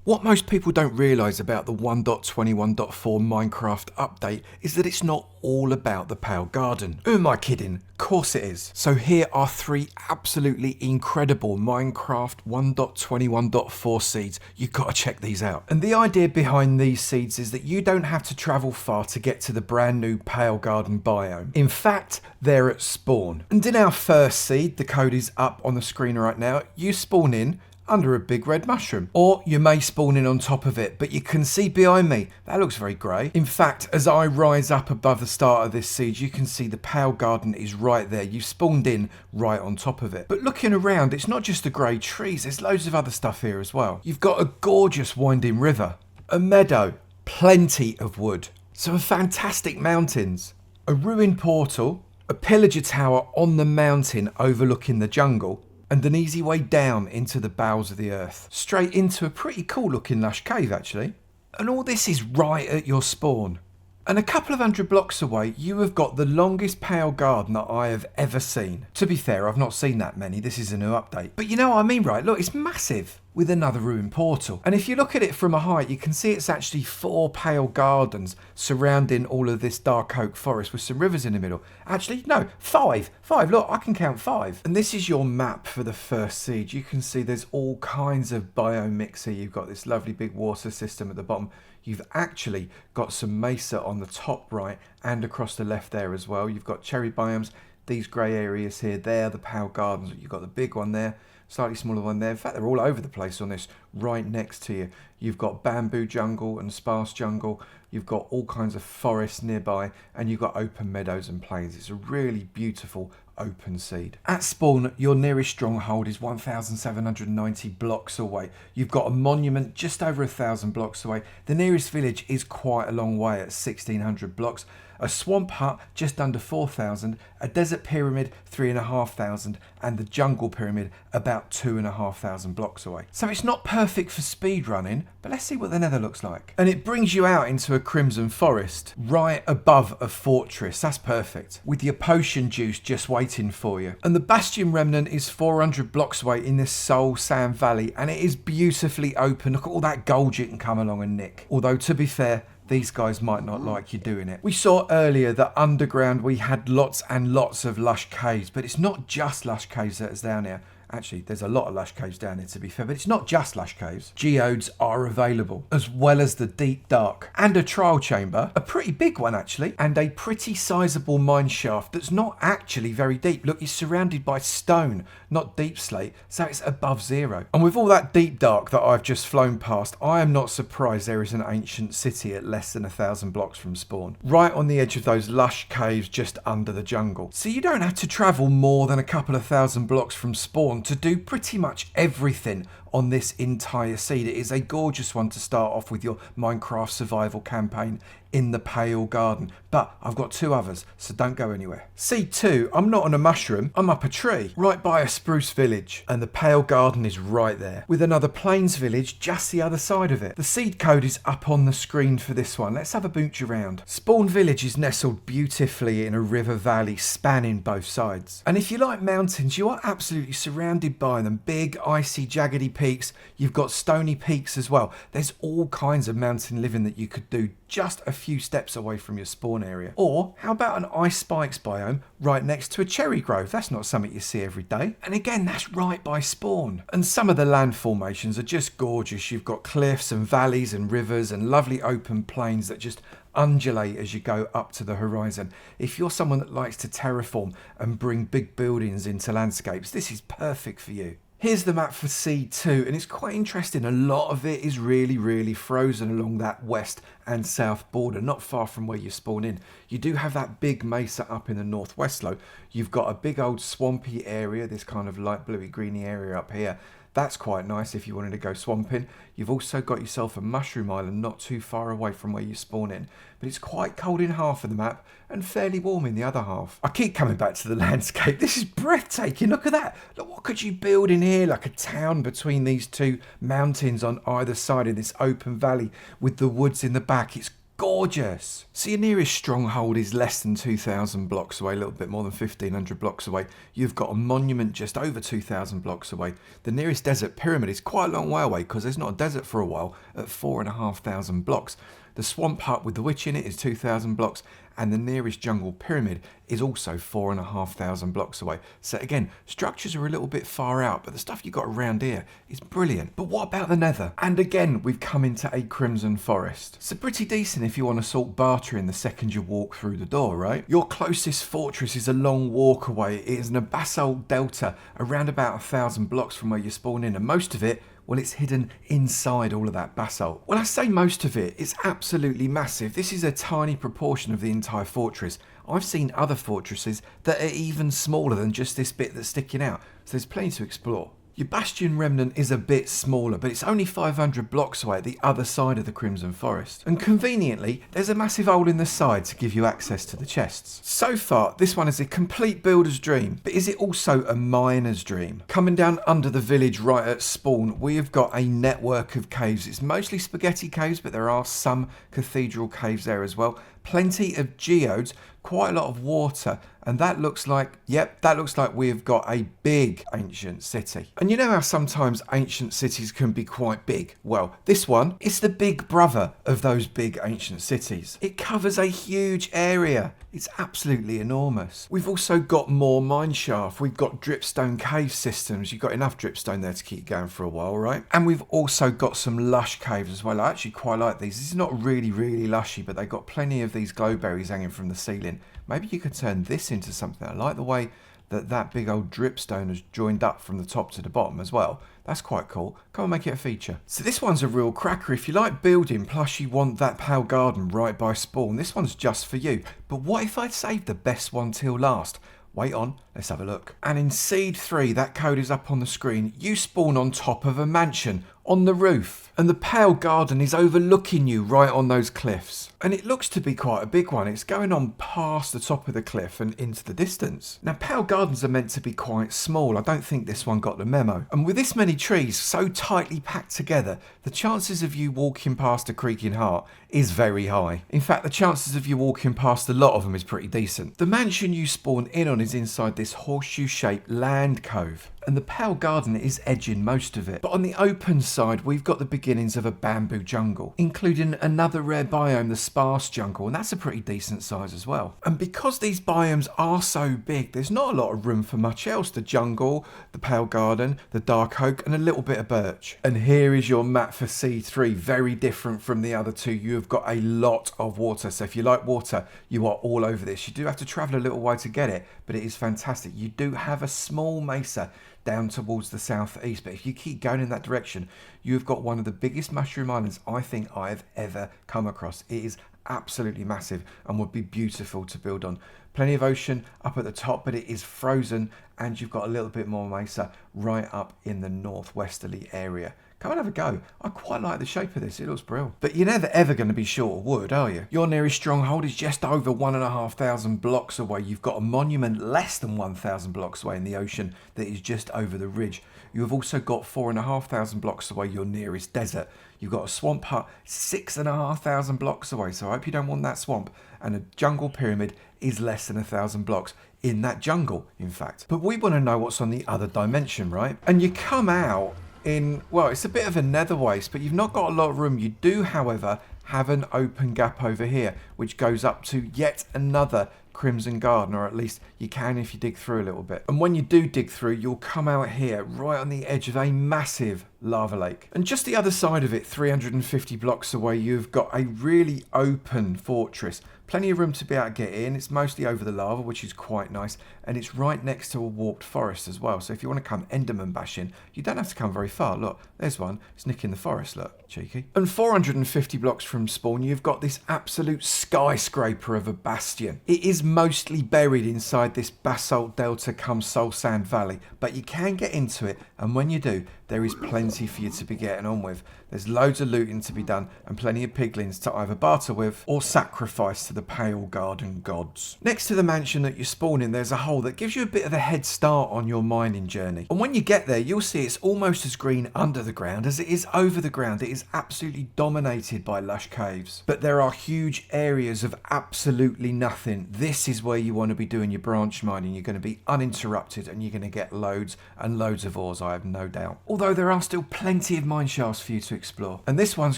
What most people don't realise about the 1.21.4 Minecraft update is that it's not all about the Pale Garden. Who am I kidding? Of course it is. So here are 3 absolutely incredible Minecraft 1.21.4 seeds. You've got to check these out. And the idea behind these seeds is that you don't have to travel far to get to the brand new Pale Garden biome. In fact, they're at spawn. And in our first seed, the code is up on the screen right now, you spawn in under a big red mushroom, or you may spawn in on top of it, but you can see behind me that looks very grey. In fact, as I rise up above the start of this siege, you can see the Pale Garden is right there. You spawned in right on top of it. But looking around, it's not just the grey trees, there's loads of other stuff here as well. You've got a gorgeous winding river, a meadow, plenty of wood, some fantastic mountains, a ruined portal, a pillager tower on the mountain overlooking the jungle, and an easy way down into the bowels of the earth. Straight into a pretty cool looking lush cave actually. And all this is right at your spawn. And a couple of 100 blocks away, you have got the longest Pale Garden that I have ever seen. To be fair, I've not seen that many, this is a new update. But you know what I mean, right? Look, it's massive, with another ruined portal. And if you look at it from a height, you can see it's actually 4 Pale Gardens surrounding all of this dark oak forest with some rivers in the middle. Actually, no, 5. 5, look, I can count 5. And this is your map for the first siege. You can see there's all kinds of biome mix here. You've got this lovely big water system at the bottom. You've actually got some mesa on the top right and across the left there as well. You've got cherry biomes, these grey areas here, they're the Pale Gardens. You've got the big one there, slightly smaller one there. In fact, they're all over the place on this right next to you. You've got bamboo jungle and sparse jungle. You've got all kinds of forests nearby, and you've got open meadows and plains. It's a really beautiful open seed. At spawn, your nearest stronghold is 1,790 blocks away. You've got a monument just over 1,000 blocks away. The nearest village is quite a long way at 1,600 blocks. A swamp hut just under 4,000, a desert pyramid 3,500, and the jungle pyramid about 2,500 blocks away. So it's not perfect for speed running, but let's see what the nether looks like. And it brings you out into a crimson forest right above a fortress. That's perfect, with your potion juice just waiting for you. And the bastion remnant is 400 blocks away in this Soul Sand Valley, and it is beautifully open. Look at all that gold you can come along and nick. Although to be fair, these guys might not like you doing it. We saw earlier that underground we had lots and lots of lush caves, but it's not just lush caves that is down here. Actually, there's a lot of lush caves down here to be fair, but it's not just lush caves. Geodes are available, as well as the deep dark, and a trial chamber, a pretty big one actually, and a pretty sizable mine shaft that's not actually very deep. Look, it's surrounded by stone, not deep slate, so it's above zero. And with all that deep dark that I've just flown past, I am not surprised there is an ancient city at less than 1,000 blocks from spawn, right on the edge of those lush caves just under the jungle. So you don't have to travel more than a couple of thousand blocks from spawn to do pretty much everything on this entire seed. It is a gorgeous one to start off with your Minecraft survival campaign in the Pale Garden. But I've got 2 others, so don't go anywhere. Seed 2, I'm not on a mushroom, I'm up a tree, right by a spruce village. And the Pale Garden is right there, with another plains village just the other side of it. The seed code is up on the screen for this one. Let's have a boonch around. Spawn Village is nestled beautifully in a river valley spanning both sides. And if you like mountains, you are absolutely surrounded by them. Big, icy, jaggedy peaks. You've got stony peaks as well. There's all kinds of mountain living that you could do just a few steps away from your spawn area. Or how about an ice spikes biome right next to a cherry grove? That's not something you see every day. And again, that's right by spawn. And some of the land formations are just gorgeous. You've got cliffs and valleys and rivers and lovely open plains that just undulate as you go up to the horizon. If you're someone that likes to terraform and bring big buildings into landscapes, this is perfect for you. Here's the map for Seed 2, and it's quite interesting. A lot of it is really frozen along that west and south border, not far from where you spawn in. You do have that big mesa up in the northwest though. You've got a big old swampy area, this kind of light bluey greeny area up here. That's quite nice if you wanted to go swamping. You've also got yourself a mushroom island not too far away from where you spawn in. But it's quite cold in half of the map and fairly warm in the other half. I keep coming back to the landscape. This is breathtaking. Look at that. Look, what could you build in here? Like a town between these 2 mountains on either side in this open valley with the woods in the back. It's gorgeous. So your nearest stronghold is less than 2,000 blocks away, a little bit more than 1,500 blocks away. You've got a monument just over 2,000 blocks away. The nearest desert pyramid is quite a long way away because there's not a desert for a while at 4,500 blocks. The swamp hut with the witch in it is 2,000 blocks, and the nearest jungle pyramid is also 4,500 blocks away. So again, structures are a little bit far out, but the stuff you got around here is brilliant. But what about the nether? And again, we've come into a crimson forest. So pretty decent if you want to sort bartering the second you walk through the door, right? Your closest fortress is a long walk away. It is an basalt delta around about 1,000 blocks from where you spawn in, and most of it, well, it's hidden inside all of that basalt. When I say most of it, it's absolutely massive. This is a tiny proportion of the entire fortress. I've seen other fortresses that are even smaller than just this bit that's sticking out, so there's plenty to explore. Your bastion remnant is a bit smaller, but it's only 500 blocks away at the other side of the Crimson Forest. And conveniently, there's a massive hole in the side to give you access to the chests. So far, this one is a complete builder's dream, but is it also a miner's dream? Coming down under the village right at spawn, we have got a network of caves. It's mostly spaghetti caves, but there are some cathedral caves there as well. Plenty of geodes, quite a lot of water, and that looks like, yep, that looks like we've got a big ancient city. And you know how sometimes ancient cities can be quite big? Well, this one is the big brother of those big ancient cities. It covers a huge area. It's absolutely enormous. We've also got more mine shaft. We've got dripstone cave systems. You've got enough dripstone there to keep going for a while, right? And we've also got some lush caves as well. I actually quite like these. This is not really lushy, but they've got plenty of these glowberries hanging from the ceiling. Maybe you could turn this into something. I like the way that big old dripstone has joined up from the top to the bottom as well. That's quite cool. Come on, make it a feature. So this one's a real cracker. If you like building, plus you want that pale garden right by spawn, this one's just for you. But what if I'd saved the best one till last? Wait on, let's have a look. And in Seed 3, that code is up on the screen, you spawn on top of a mansion, on the roof. And the pale garden is overlooking you right on those cliffs. And it looks to be quite a big one. It's going on past the top of the cliff and into the distance. Now, pale gardens are meant to be quite small. I don't think this one got the memo. And with this many trees so tightly packed together, the chances of you walking past a creaking heart is very high. In fact, the chances of you walking past a lot of them is pretty decent. The mansion you spawn in on is inside this horseshoe-shaped land cove. And the pale garden is edging most of it. But on the open side, we've got the beginnings of a bamboo jungle, including another rare biome, the sparse jungle, and that's a pretty decent size as well. And because these biomes are so big, there's not a lot of room for much else. The jungle, the pale garden, the dark oak, and a little bit of birch. And here is your map for C3, very different from the other two. You have got a lot of water, so if you like water, you are all over this. You do have to travel a little way to get it, but it is fantastic. You do have a small mesa down towards the southeast, but if you keep going in that direction, you've got one of the biggest mushroom islands I think I've ever come across. It is absolutely massive and would be beautiful to build on. Plenty of ocean up at the top, but it is frozen, and you've got a little bit more mesa right up in the northwesterly area. Come and have a go. I quite like the shape of this. It looks brilliant. But you're never ever going to be short of wood, are you? Your nearest stronghold is just over 1,500 blocks away. You've got a monument less than 1,000 blocks away in the ocean that is just over the ridge. You have also got 4,500 blocks away your nearest desert. You've got a swamp hut 6,500 blocks away. So I hope you don't want that swamp. And a jungle pyramid is less than 1,000 blocks in that jungle, in fact. But we want to know what's on the other dimension, right? And you come out in, well, it's a bit of a nether waste, but you've not got a lot of room. You do, however, have an open gap over here, which goes up to yet another crimson garden, or at least you can if you dig through a little bit. And when you do dig through, you'll come out here right on the edge of a massive lava lake. And just the other side of it, 350 blocks away, you've got a really open fortress. Plenty of room to be able to get in. It's mostly over the lava, which is quite nice. And it's right next to a warped forest as well. So if you want to come Enderman bashing, you don't have to come very far. Look, there's one. It's nicking the forest, look. Cheeky. And 450 blocks from spawn, you've got this absolute skyscraper of a bastion. It is mostly buried inside this basalt delta cum soul sand valley, but you can get into it. And when you do, there is plenty for you to be getting on with. There's loads of looting to be done and plenty of piglins to either barter with or sacrifice to the Pale Garden gods. Next to the mansion that you spawn in, there's a hole that gives you a bit of a head start on your mining journey. And when you get there, you'll see it's almost as green under the ground as it is over the ground. It is absolutely dominated by lush caves. But there are huge areas of absolutely nothing. This is where you want to be doing your branch mining. You're going to be uninterrupted and you're going to get loads and loads of ores, I have no doubt. Although there are still plenty of mine shafts for you to explore. And this one's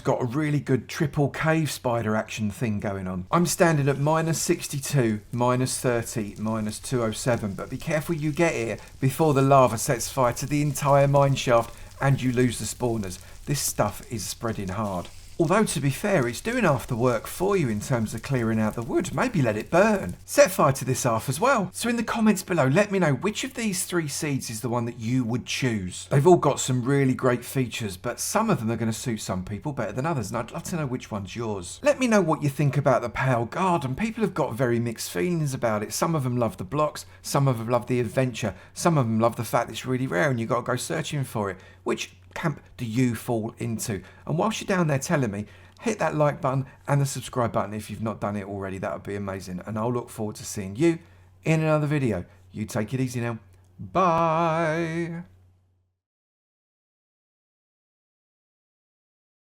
got a really good triple cave spider action thing going on. I'm standing at -62, -30, -207, but be careful you get here before the lava sets fire to the entire mine shaft and you lose the spawners. This stuff is spreading hard. Although, to be fair, it's doing half the work for you in terms of clearing out the wood. Maybe let it burn. Set fire to this half as well. So in the comments below, let me know which of these 3 seeds is the one that you would choose. They've all got some really great features, but some of them are going to suit some people better than others, and I'd love to know which one's yours. Let me know what you think about the Pale Garden. People have got very mixed feelings about it. Some of them love the blocks, some of them love the adventure, some of them love the fact that it's really rare and you've got to go searching for it. Which camp do you fall into? And whilst you're down there telling me, hit that like button and the subscribe button if you've not done it already. That would be amazing, and I'll look forward to seeing you in another video. You take it easy now. Bye.